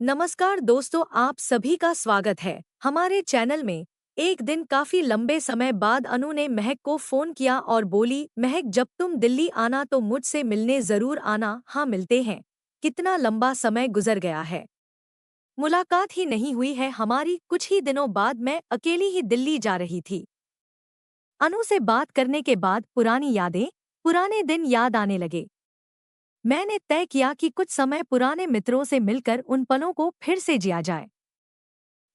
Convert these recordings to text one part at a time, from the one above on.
नमस्कार दोस्तों, आप सभी का स्वागत है हमारे चैनल में। एक दिन काफी लंबे समय बाद अनु ने महक को फोन किया और बोली, महक जब तुम दिल्ली आना तो मुझसे मिलने जरूर आना। हाँ, मिलते हैं। कितना लंबा समय गुजर गया है, मुलाकात ही नहीं हुई है हमारी। कुछ ही दिनों बाद मैं अकेली ही दिल्ली जा रही थी। अनु से बात करने के बाद पुरानी यादें, पुराने दिन याद आने लगे। मैंने तय किया कि कुछ समय पुराने मित्रों से मिलकर उन पलों को फिर से जिया जाए।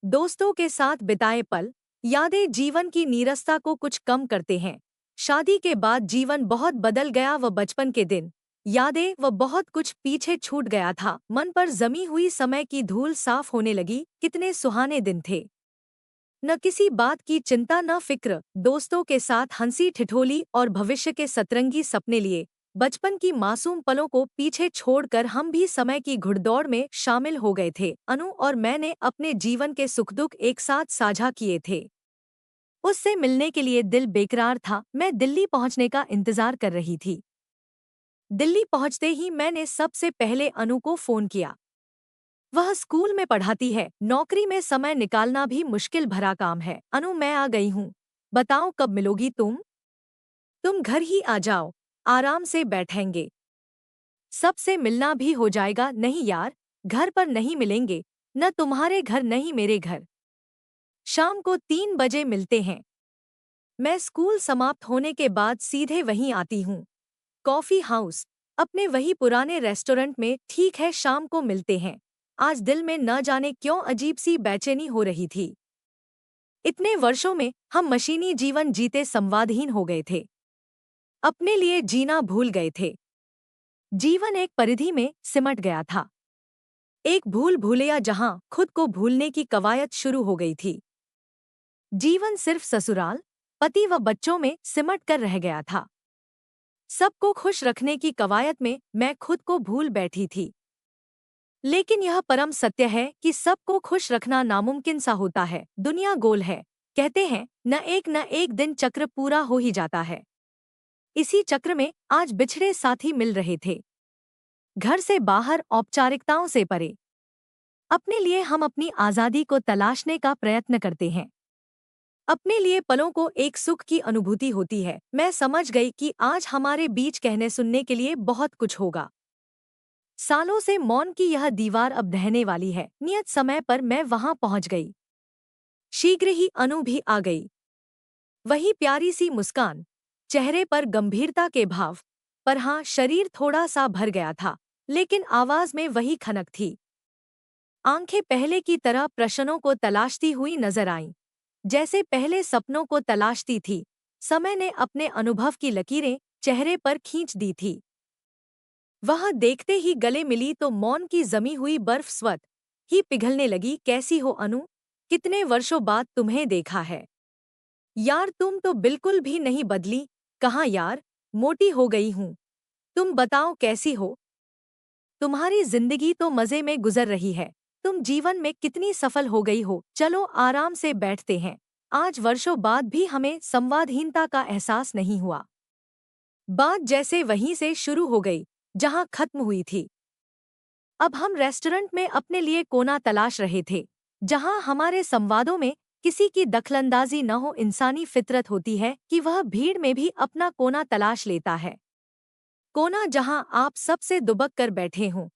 दोस्तों के साथ बिताए पल, यादें जीवन की नीरसता को कुछ कम करते हैं। शादी के बाद जीवन बहुत बदल गया। वह बचपन के दिन, यादें, वह बहुत कुछ पीछे छूट गया था। मन पर जमी हुई समय की धूल साफ होने लगी। कितने सुहाने दिन थे। न किसी बात की चिंता, न फिक्र। दोस्तों के साथ हंसी ठिठोली और भविष्य के सतरंगी सपने लिए। बचपन की मासूम पलों को पीछे छोड़कर हम भी समय की घुड़दौड़ में शामिल हो गए थे। अनु और मैंने अपने जीवन के सुख दुख एक साथ साझा किए थे। उससे मिलने के लिए दिल बेकरार था। मैं दिल्ली पहुंचने का इंतजार कर रही थी। दिल्ली पहुंचते ही मैंने सबसे पहले अनु को फोन किया। वह स्कूल में पढ़ाती है। नौकरी में समय निकालना भी मुश्किल भरा काम है। अनु, मैं आ गई हूँ। बताओ कब मिलोगी तुम घर ही आ जाओ, आराम से बैठेंगे, सबसे मिलना भी हो जाएगा। नहीं यार, घर पर नहीं मिलेंगे। न तुम्हारे घर नहीं मेरे घर। शाम को 3 बजे मिलते हैं। मैं स्कूल समाप्त होने के बाद सीधे वहीं आती हूँ। कॉफी हाउस, अपने वही पुराने रेस्टोरेंट में। ठीक है, शाम को मिलते हैं। आज दिल में न जाने क्यों अजीब सी बेचैनी हो रही थी। इतने वर्षों में हम मशीनी जीवन जीते संवादहीन हो गए थे। अपने लिए जीना भूल गए थे। जीवन एक परिधि में सिमट गया था। एक भूल भूलैया जहां खुद को भूलने की कवायद शुरू हो गई थी। जीवन सिर्फ ससुराल, पति व बच्चों में सिमट कर रह गया था। सबको खुश रखने की कवायद में मैं खुद को भूल बैठी थी। लेकिन यह परम सत्य है कि सबको खुश रखना नामुमकिन सा होता है। दुनिया गोल है, कहते हैं। न एक दिन चक्र पूरा हो ही जाता है। इसी चक्र में आज बिछड़े साथी मिल रहे थे। घर से बाहर, औपचारिकताओं से परे। अपने लिए हम अपनी आज़ादी को तलाशने का प्रयत्न करते हैं। अपने लिए पलों को एक सुख की अनुभूति होती है। मैं समझ गई कि आज हमारे बीच कहने सुनने के लिए बहुत कुछ होगा। सालों से मौन की यह दीवार अब ढहने वाली है। नियत समय पर मैं वहां पहुंच गई। शीघ्र ही अनु भी आ गई। वही प्यारी सी मुस्कान, चेहरे पर गंभीरता के भाव। पर हाँ, शरीर थोड़ा सा भर गया था, लेकिन आवाज में वही खनक थी। आंखें पहले की तरह प्रश्नों को तलाशती हुई नजर आईं, जैसे पहले सपनों को तलाशती थी। समय ने अपने अनुभव की लकीरें चेहरे पर खींच दी थी। वह देखते ही गले मिली तो मौन की जमी हुई बर्फ स्वत ही पिघलने लगी। कैसी हो अनु? कितने वर्षों बाद तुम्हें देखा है। यार, तुम तो बिल्कुल भी नहीं बदली। कहाँ यार, मोटी हो गई हूँ। तुम बताओ कैसी हो? तुम्हारी जिंदगी तो मजे में गुजर रही है। तुम जीवन में कितनी सफल हो गई हो। चलो आराम से बैठते हैं। आज वर्षों बाद भी हमें संवादहीनता का एहसास नहीं हुआ। बात जैसे वहीं से शुरू हो गई जहां खत्म हुई थी। अब हम रेस्टोरेंट में अपने लिए कोना तलाश रहे थे, जहां हमारे संवादों में किसी की दखलंदाजी न हो। इंसानी फितरत होती है कि वह भीड़ में भी अपना कोना तलाश लेता है। कोना जहां आप सबसे दुबक कर बैठे हों,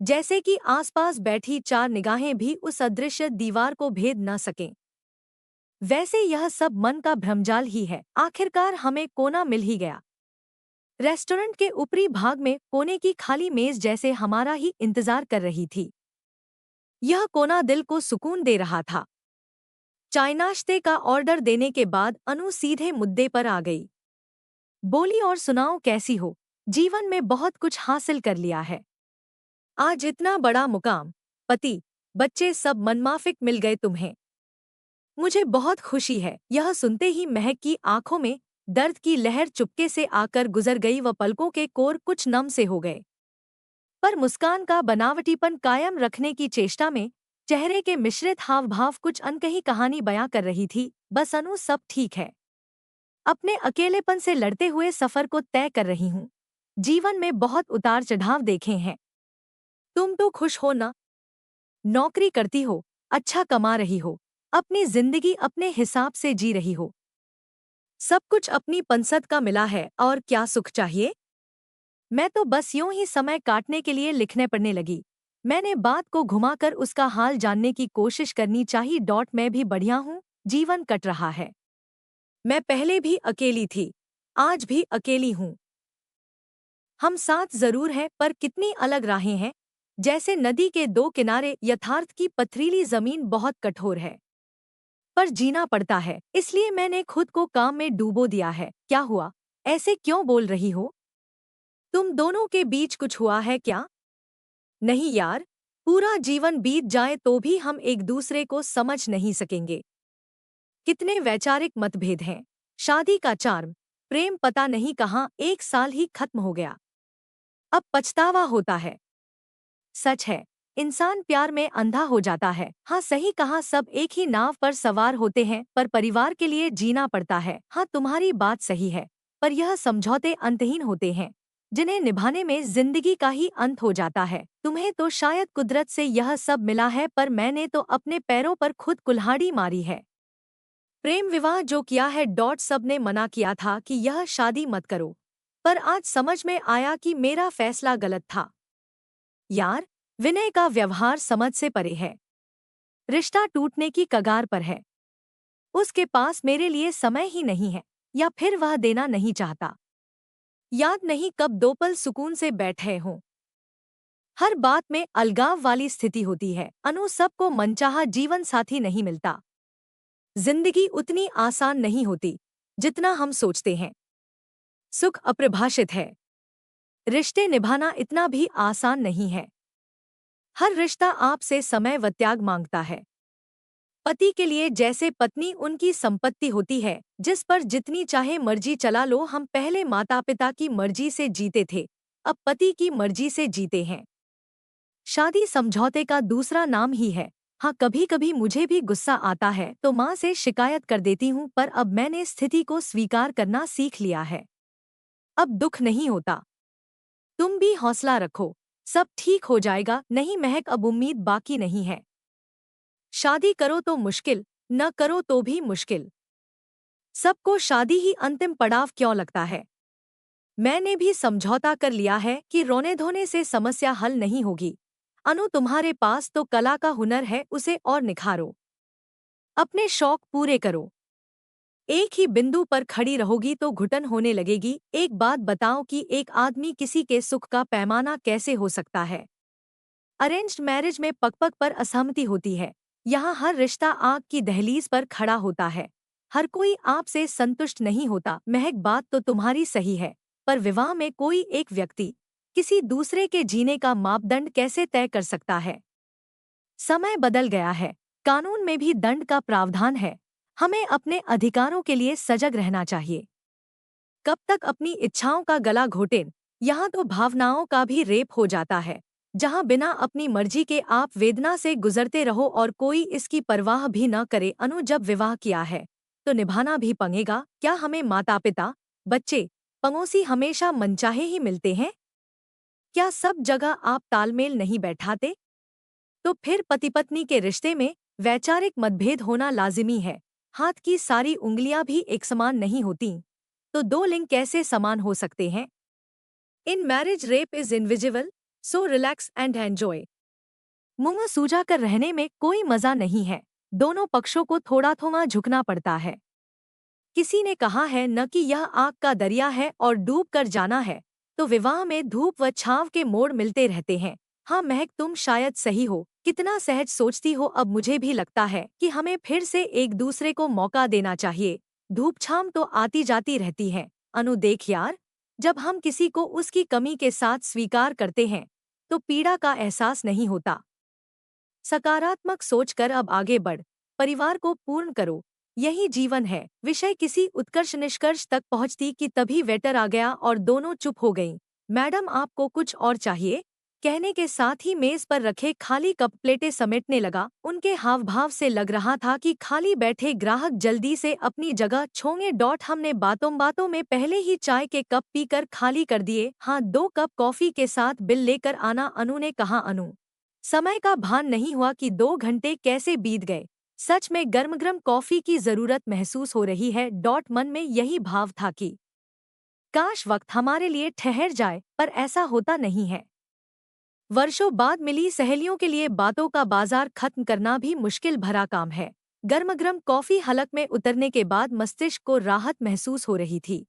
जैसे कि आसपास बैठी चार निगाहें भी उस अदृश्य दीवार को भेद न सकें। वैसे यह सब मन का भ्रमजाल ही है। आखिरकार हमें कोना मिल ही गया। रेस्टोरेंट के ऊपरी भाग में कोने की खाली मेज जैसे हमारा ही इंतजार कर रही थी। यह कोना दिल को सुकून दे रहा था। चाय नाश्ते का ऑर्डर देने के बाद अनु सीधे मुद्दे पर आ गई। बोली, और सुनाओ कैसी हो? जीवन में बहुत कुछ हासिल कर लिया है। आज इतना बड़ा मुकाम, पति, बच्चे सब मनमाफिक मिल गए तुम्हें। मुझे बहुत खुशी है। यह सुनते ही महक की आंखों में दर्द की लहर चुपके से आकर गुजर गई। व पलकों के कोर कुछ नम से हो गए, पर मुस्कान का बनावटीपन कायम रखने की चेष्टा में चेहरे के मिश्रित हाव भाव कुछ अनकही कहानी बयां कर रही थी। बस अनु, सब ठीक है। अपने अकेलेपन से लड़ते हुए सफर को तय कर रही हूँ। जीवन में बहुत उतार चढ़ाव देखे हैं। तुम तो खुश हो ना? नौकरी करती हो, अच्छा कमा रही हो, अपनी जिंदगी अपने हिसाब से जी रही हो, सब कुछ अपनी पसंद का मिला है और क्या सुख चाहिए। मैं तो बस यूं ही समय काटने के लिए लिखने पढ़ने लगी। मैंने बात को घुमाकर उसका हाल जानने की कोशिश करनी चाहिए। मैं भी बढ़िया हूँ, जीवन कट रहा है। मैं पहले भी अकेली थी, आज भी अकेली हूँ। हम साथ जरूर हैं पर कितनी अलग राहें हैं। जैसे नदी के दो किनारे, यथार्थ की पथरीली जमीन बहुत कठोर है पर जीना पड़ता है, इसलिए मैंने खुद को काम में डूबो दिया है। क्या हुआ, ऐसे क्यों बोल रही हो? तुम दोनों के बीच कुछ हुआ है क्या? नहीं यार, पूरा जीवन बीत जाए तो भी हम एक दूसरे को समझ नहीं सकेंगे। कितने वैचारिक मतभेद हैं। शादी का चार्म, प्रेम पता नहीं कहाँ एक साल ही खत्म हो गया। अब पछतावा होता है। सच है, इंसान प्यार में अंधा हो जाता है। हाँ सही कहा, सब एक ही नाव पर सवार होते हैं पर परिवार के लिए जीना पड़ता है। हाँ तुम्हारी बात सही है, पर यह समझौते अंतहीन होते हैं जिन्हें निभाने में जिंदगी का ही अंत हो जाता है। तुम्हें तो शायद कुदरत से यह सब मिला है पर मैंने तो अपने पैरों पर खुद कुल्हाड़ी मारी है। प्रेम विवाह जो किया है। सब ने मना किया था कि यह शादी मत करो, पर आज समझ में आया कि मेरा फैसला गलत था। यार, विनय का व्यवहार समझ से परे है। रिश्ता टूटने की कगार पर है। उसके पास मेरे लिए समय ही नहीं है, या फिर वह देना नहीं चाहता। याद नहीं कब दो पल सुकून से बैठे हों। हर बात में अलगाव वाली स्थिति होती है। सबको मनचाहा जीवन साथी नहीं मिलता। जिंदगी उतनी आसान नहीं होती जितना हम सोचते हैं। सुख अपरिभाषित है, रिश्ते निभाना इतना भी आसान नहीं है। हर रिश्ता आपसे समय व त्याग मांगता है। पति के लिए जैसे पत्नी उनकी संपत्ति होती है जिस पर जितनी चाहे मर्जी चला लो। हम पहले माता पिता की मर्जी से जीते थे, अब पति की मर्जी से जीते हैं। शादी समझौते का दूसरा नाम ही है। हाँ कभी कभी मुझे भी गुस्सा आता है तो माँ से शिकायत कर देती हूँ, पर अब मैंने स्थिति को स्वीकार करना सीख लिया है। अब दुख नहीं होता। तुम भी हौसला रखो, सब ठीक हो जाएगा। नहीं महक, अब उम्मीद बाकी नहीं है। शादी करो तो मुश्किल, न करो तो भी मुश्किल। सबको शादी ही अंतिम पड़ाव क्यों लगता है? मैंने भी समझौता कर लिया है कि रोने धोने से समस्या हल नहीं होगी। तुम्हारे पास तो कला का हुनर है, उसे और निखारो। अपने शौक पूरे करो। एक ही बिंदु पर खड़ी रहोगी तो घुटन होने लगेगी। एक बात बताओ कि एक आदमी किसी के सुख का पैमाना कैसे हो सकता है? अरेंज्ड मैरिज में पग-पग पर असहमति होती है। यहाँ हर रिश्ता आग की दहलीज पर खड़ा होता है। हर कोई आपसे संतुष्ट नहीं होता। महक, बात तो तुम्हारी सही है, पर विवाह में कोई एक व्यक्ति किसी दूसरे के जीने का मापदंड कैसे तय कर सकता है? समय बदल गया है, कानून में भी दंड का प्रावधान है। हमें अपने अधिकारों के लिए सजग रहना चाहिए। कब तक अपनी इच्छाओं का गला घोटें? यहाँ तो भावनाओं का भी रेप हो जाता है, जहाँ बिना अपनी मर्जी के आप वेदना से गुजरते रहो और कोई इसकी परवाह भी न करे। जब विवाह किया है तो निभाना भी पड़ेगा। क्या हमें माता पिता, बच्चे, पड़ोसी हमेशा मनचाहे ही मिलते हैं? क्या सब जगह आप तालमेल नहीं बैठाते? तो फिर पति पत्नी के रिश्ते में वैचारिक मतभेद होना लाजिमी है। हाथ की सारी उंगलियां भी एक समान नहीं होती, तो दो लिंग कैसे समान हो सकते हैं? In marriage rape is invisible, so relax and enjoy. मुंह सूजा कर रहने में कोई मजा नहीं है। दोनों पक्षों को थोड़ा थोड़ा झुकना पड़ता है। किसी ने कहा है न कि यह आग का दरिया है और डूब कर जाना है, तो विवाह में धूप व छांव के मोड़ मिलते रहते हैं। हाँ महक, तुम शायद सही हो। कितना सहज सोचती हो। अब मुझे भी लगता है कि हमें फिर से एक दूसरे को मौका देना चाहिए। धूप छांव तो आती जाती रहती है। देख यार, जब हम किसी को उसकी कमी के साथ स्वीकार करते हैं तो पीड़ा का एहसास नहीं होता। सकारात्मक सोचकर अब आगे बढ़, परिवार को पूर्ण करो। यही जीवन है। विषय किसी उत्कर्ष निष्कर्ष तक पहुंचती कि तभी वेटर आ गया और दोनों चुप हो गईं। मैडम, आपको कुछ और चाहिए? कहने के साथ ही मेज पर रखे खाली कप प्लेटें समेटने लगा। उनके हाव भाव से लग रहा था कि खाली बैठे ग्राहक जल्दी से अपनी जगह छोंगे। हमने बातों बातों में पहले ही चाय के कप पीकर खाली कर दिए। हाँ, 2 कप कॉफी के साथ बिल लेकर आना। ने कहा। समय का भान नहीं हुआ कि 2 घंटे कैसे बीत गए। सच में गर्म गर्म कॉफी की जरूरत महसूस हो रही है। मन में यही भाव था कि काश वक्त हमारे लिए ठहर जाए, पर ऐसा होता नहीं है। वर्षों बाद मिली सहेलियों के लिए बातों का बाजार खत्म करना भी मुश्किल भरा काम है। गर्म कॉफी हलक में उतरने के बाद मस्तिष्क को राहत महसूस हो रही थी।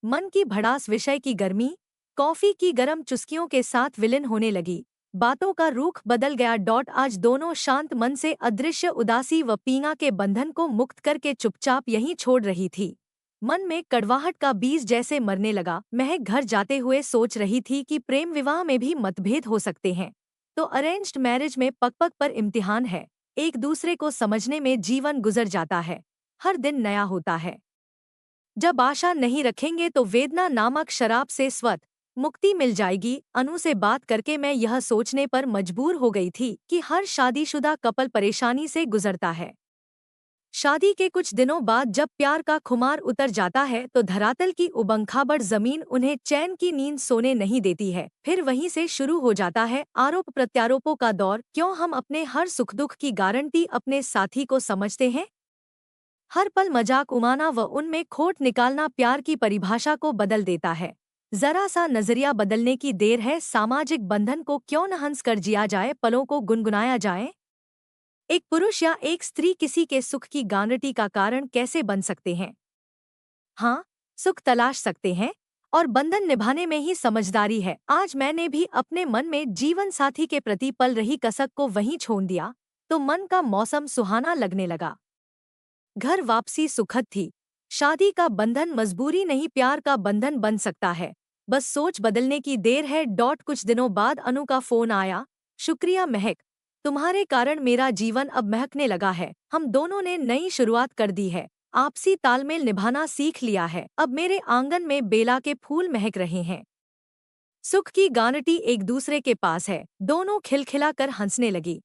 मन की भड़ास विषय की गर्मी कॉफी की गर्म चुस्कियों के साथ विलीन होने लगी। बातों का रुख बदल गया। आज दोनों शांत मन से अदृश्य उदासी व पींगा के बंधन को मुक्त करके चुपचाप यहीं छोड़ रही थी। मन में कड़वाहट का बीज जैसे मरने लगा। महक घर जाते हुए सोच रही थी कि प्रेम विवाह में भी मतभेद हो सकते हैं, तो अरेंज्ड मैरिज में पग पग पर इम्तिहान है। एक दूसरे को समझने में जीवन गुजर जाता है, हर दिन नया होता है। जब आशा नहीं रखेंगे तो वेदना नामक शराब से स्वत मुक्ति मिल जाएगी। अनु से बात करके मैं यह सोचने पर मजबूर हो गई थी कि हर शादीशुदा कपल परेशानी से गुजरता है। शादी के कुछ दिनों बाद जब प्यार का खुमार उतर जाता है तो धरातल की उबंखाबड़ जमीन उन्हें चैन की नींद सोने नहीं देती है। फिर वहीं से शुरू हो जाता है आरोप प्रत्यारोपों का दौर। क्यों हम अपने हर सुख दुख की गारंटी अपने साथी को समझते हैं? हर पल मजाक उड़ाना व उनमें खोट निकालना प्यार की परिभाषा को बदल देता है। जरा सा नजरिया बदलने की देर है। सामाजिक बंधन को क्यों न हंस कर जिया जाए, पलों को गुनगुनाया जाए। एक पुरुष या एक स्त्री किसी के सुख की गारंटी का कारण कैसे बन सकते हैं? हाँ, सुख तलाश सकते हैं, और बंधन निभाने में ही समझदारी है। आज मैंने भी अपने मन में जीवन साथी के प्रति पल रही कसक को वहीं छोड़ दिया, तो मन का मौसम सुहाना लगने लगा। घर वापसी सुखद थी। शादी का बंधन मजबूरी नहीं, प्यार का बंधन बन सकता है। बस सोच बदलने की देर है। कुछ दिनों बाद अनु का फोन आया। शुक्रिया महक, तुम्हारे कारण मेरा जीवन अब महकने लगा है। हम दोनों ने नई शुरुआत कर दी है, आपसी तालमेल निभाना सीख लिया है। अब मेरे आंगन में बेला के फूल महक रहे हैं। सुख की गारंटी एक दूसरे के पास है। दोनों खिलखिला कर हंसने लगी।